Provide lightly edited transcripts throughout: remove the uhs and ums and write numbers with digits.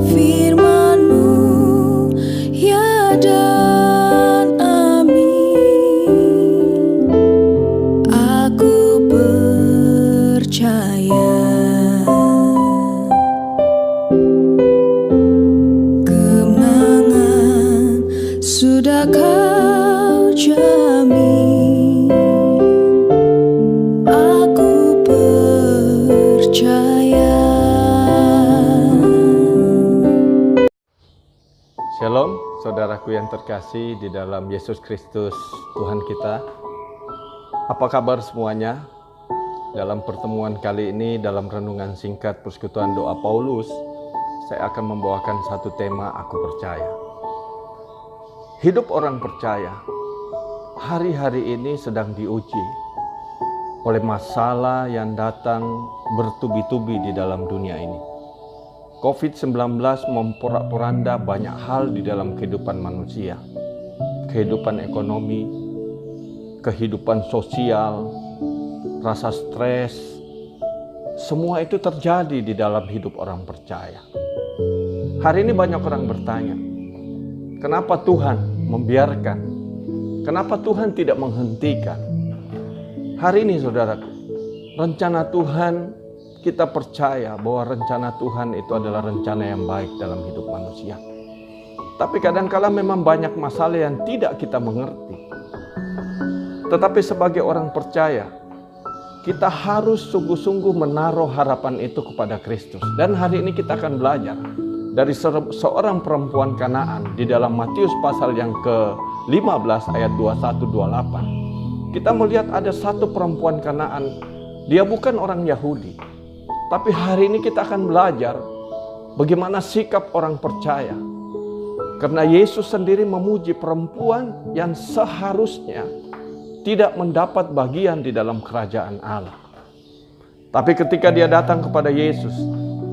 firman-Mu, ya dan amin. Aku percaya kemenangan sudah Kau jamin. Aku percaya. Shalom, saudaraku yang terkasih di dalam Yesus Kristus, Tuhan kita. Apa kabar semuanya? Dalam pertemuan kali ini, dalam renungan singkat persekutuan doa Paulus, saya akan membawakan satu tema, aku percaya. Hidup orang percaya, hari-hari ini sedang diuji oleh masalah yang datang bertubi-tubi di dalam dunia ini. COVID-19 memporak-poranda banyak hal di dalam kehidupan manusia. Kehidupan ekonomi, kehidupan sosial, rasa stres, semua itu terjadi di dalam hidup orang percaya. Hari ini banyak orang bertanya, kenapa Tuhan membiarkan? Kenapa Tuhan tidak menghentikan? Hari ini saudaraku, rencana Tuhan, kita percaya bahwa rencana Tuhan itu adalah rencana yang baik dalam hidup manusia. Tapi kadang-kala memang banyak masalah yang tidak kita mengerti. Tetapi sebagai orang percaya, kita harus sungguh-sungguh menaruh harapan itu kepada Kristus. Dan hari ini kita akan belajar dari seorang perempuan Kanaan di dalam Matius pasal yang ke-15 ayat 21-28. Kita melihat ada satu perempuan Kanaan, dia bukan orang Yahudi. Tapi hari ini kita akan belajar bagaimana sikap orang percaya. Karena Yesus sendiri memuji perempuan yang seharusnya tidak mendapat bagian di dalam kerajaan Allah. Tapi ketika dia datang kepada Yesus,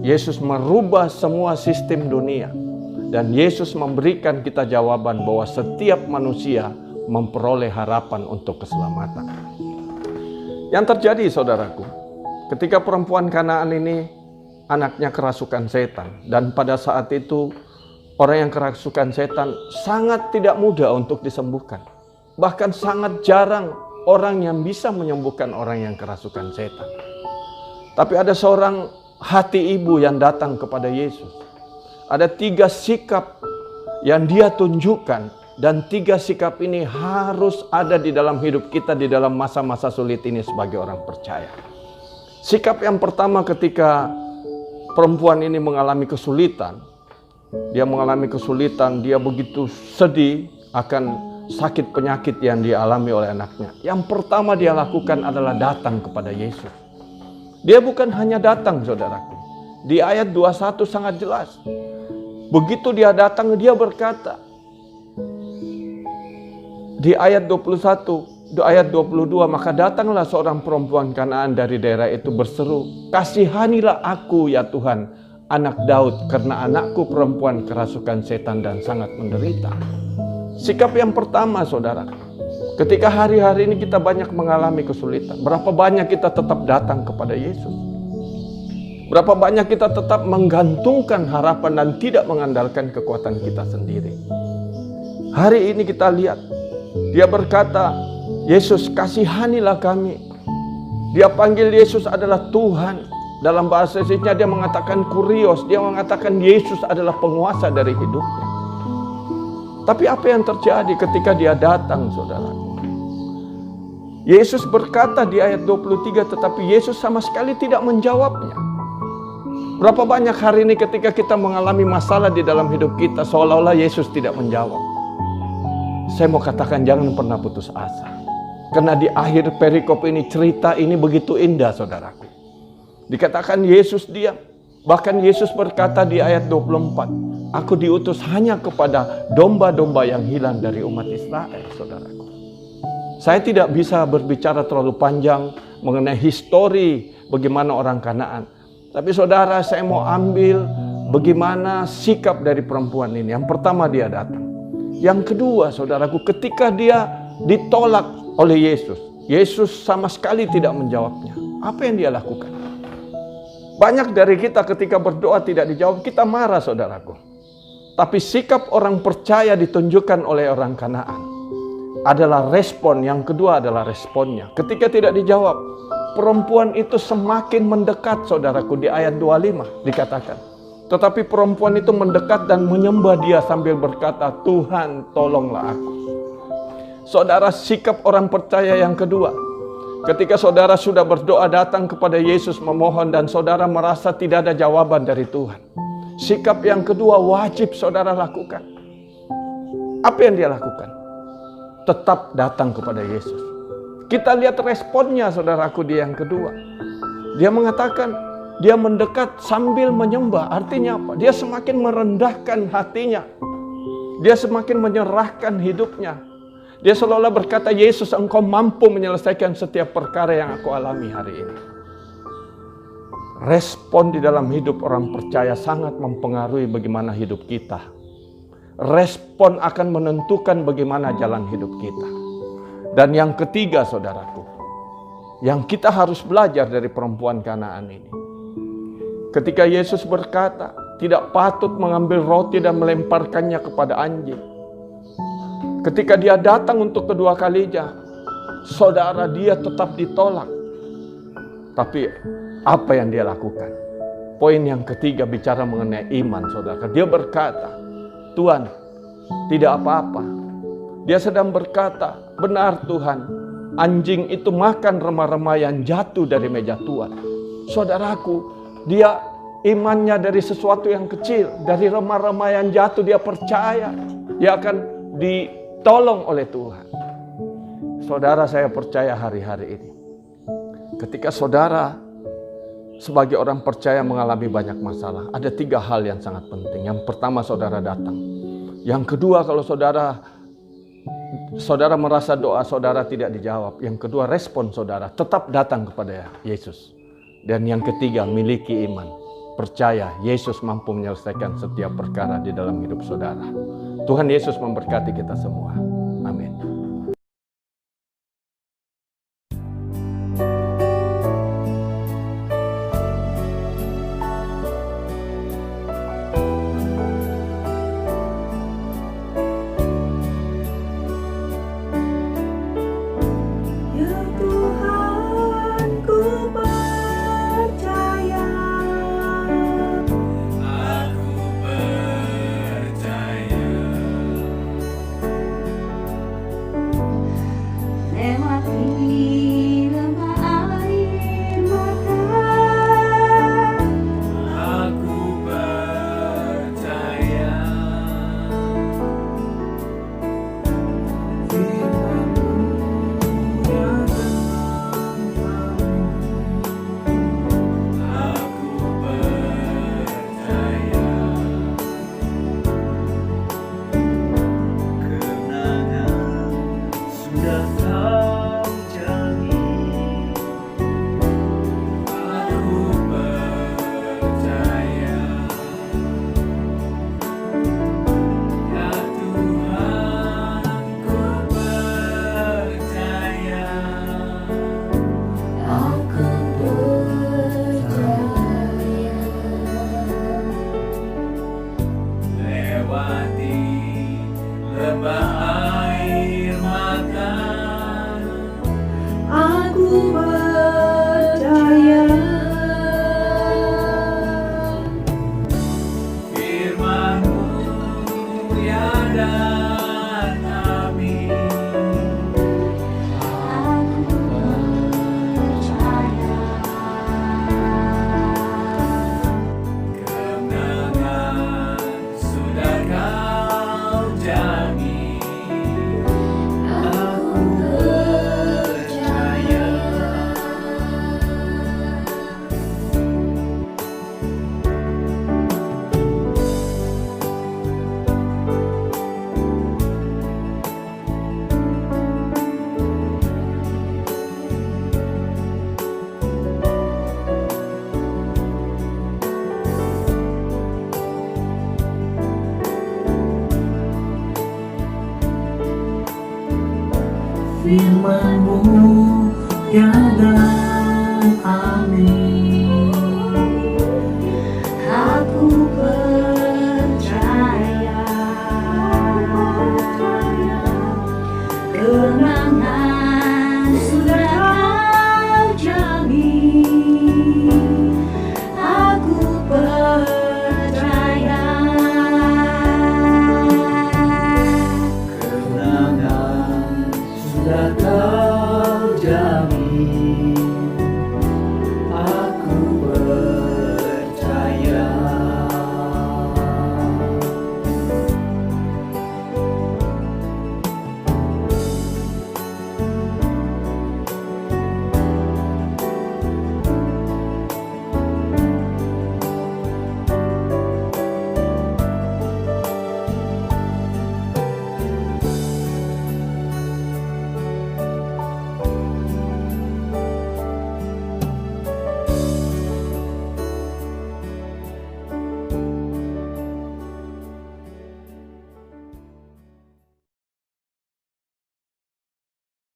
Yesus merubah semua sistem dunia. Dan Yesus memberikan kita jawaban bahwa setiap manusia memperoleh harapan untuk keselamatan. Yang terjadi saudaraku, ketika perempuan Kanaan ini anaknya kerasukan setan. Dan pada saat itu orang yang kerasukan setan sangat tidak mudah untuk disembuhkan. Bahkan sangat jarang orang yang bisa menyembuhkan orang yang kerasukan setan. Tapi ada seorang hati ibu yang datang kepada Yesus. Ada 3 sikap yang dia tunjukkan. Dan 3 sikap ini harus ada di dalam hidup kita di dalam masa-masa sulit ini sebagai orang percaya. Sikap yang pertama ketika perempuan ini mengalami kesulitan. Dia mengalami kesulitan, dia begitu sedih akan sakit penyakit yang dialami oleh anaknya. Yang pertama dia lakukan adalah datang kepada Yesus. Dia bukan hanya datang saudaraku. Di ayat 21 sangat jelas. Begitu dia datang dia berkata. Di ayat 21. Ayat 22, maka datanglah seorang perempuan Kanaan dari daerah itu berseru, kasihanilah aku ya Tuhan, anak Daud, karena anakku perempuan kerasukan setan dan sangat menderita. Sikap yang pertama saudara, ketika hari-hari ini kita banyak mengalami kesulitan, berapa banyak kita tetap datang kepada Yesus? Berapa banyak kita tetap menggantungkan harapan dan tidak mengandalkan kekuatan kita sendiri? Hari ini kita lihat, dia berkata, Yesus kasihanilah kami. Dia panggil Yesus adalah Tuhan. Dalam bahasa Inggrisnya dia mengatakan kurios. Dia mengatakan Yesus adalah penguasa dari hidupnya. Tapi apa yang terjadi ketika dia datang saudara? Yesus berkata di ayat 23, tetapi Yesus sama sekali tidak menjawabnya. Berapa banyak hari ini ketika kita mengalami masalah di dalam hidup kita, seolah-olah Yesus tidak menjawab. Saya mau katakan jangan pernah putus asa. Karena di akhir perikop ini cerita ini begitu indah saudaraku. Dikatakan Yesus diam. Bahkan Yesus berkata di ayat 24. Aku diutus hanya kepada domba-domba yang hilang dari umat Israel saudaraku. Saya tidak bisa berbicara terlalu panjang mengenai histori bagaimana orang Kanaan. Tapi saudara saya mau ambil bagaimana sikap dari perempuan ini. Yang pertama dia datang. Yang kedua saudaraku ketika dia ditolak oleh Yesus. Yesus sama sekali tidak menjawabnya. Apa yang dia lakukan? Banyak dari kita ketika berdoa tidak dijawab, kita marah saudaraku. Tapi sikap orang percaya ditunjukkan oleh orang Kanaan adalah respon. Yang kedua adalah responnya. Ketika tidak dijawab, perempuan itu semakin mendekat saudaraku. Di ayat 25 dikatakan. Tetapi perempuan itu mendekat dan menyembah dia sambil berkata, Tuhan tolonglah aku. Saudara, sikap orang percaya yang kedua. Ketika saudara sudah berdoa datang kepada Yesus memohon dan saudara merasa tidak ada jawaban dari Tuhan. Sikap yang kedua wajib saudara lakukan. Apa yang dia lakukan? Tetap datang kepada Yesus. Kita lihat responnya saudaraku di yang kedua. Dia mengatakan, dia mendekat sambil menyembah. Artinya apa? Dia semakin merendahkan hatinya. Dia semakin menyerahkan hidupnya. Dia seolah-olah berkata, Yesus, engkau mampu menyelesaikan setiap perkara yang aku alami hari ini. Respon di dalam hidup orang percaya sangat mempengaruhi bagaimana hidup kita. Respon akan menentukan bagaimana jalan hidup kita. Dan yang ketiga saudaraku, yang kita harus belajar dari perempuan Kanaan ini. Ketika Yesus berkata, tidak patut mengambil roti dan melemparkannya kepada anjing. Ketika dia datang untuk kedua kalinya, saudara, dia tetap ditolak. Tapi apa yang dia lakukan? Poin yang ketiga bicara mengenai iman saudara. Dia berkata, Tuhan, tidak apa-apa. Dia sedang berkata, benar Tuhan, anjing itu makan remah-remah yang jatuh dari meja Tuhan. Saudaraku, dia imannya dari sesuatu yang kecil, dari remah-remah yang jatuh, dia percaya dia akan ditolong oleh Tuhan. Saudara, saya percaya hari-hari ini, ketika saudara sebagai orang percaya mengalami banyak masalah, ada 3 hal yang sangat penting. Yang pertama, saudara datang. Yang kedua, kalau saudara merasa doa saudara tidak dijawab. Yang kedua, respon saudara, tetap datang kepada Yesus. Dan yang ketiga, miliki iman. Percaya Yesus mampu menyelesaikan setiap perkara di dalam hidup saudara. Tuhan Yesus memberkati kita semua. Amin. Ya Tuhan, ku percaya. Aku percaya Lewati lembah air mata, aku percaya firman-Mu yang aku percaya kemenangan sudah Kau janji. Aku percaya ya Tuhan, ku percaya aku percaya. lewati lembah air mata. Aku percaya. Firman-Mu ya dan amin. Aku percaya. Kemenangan sudah Kau janji. Aku percaya. Firman-Mu yang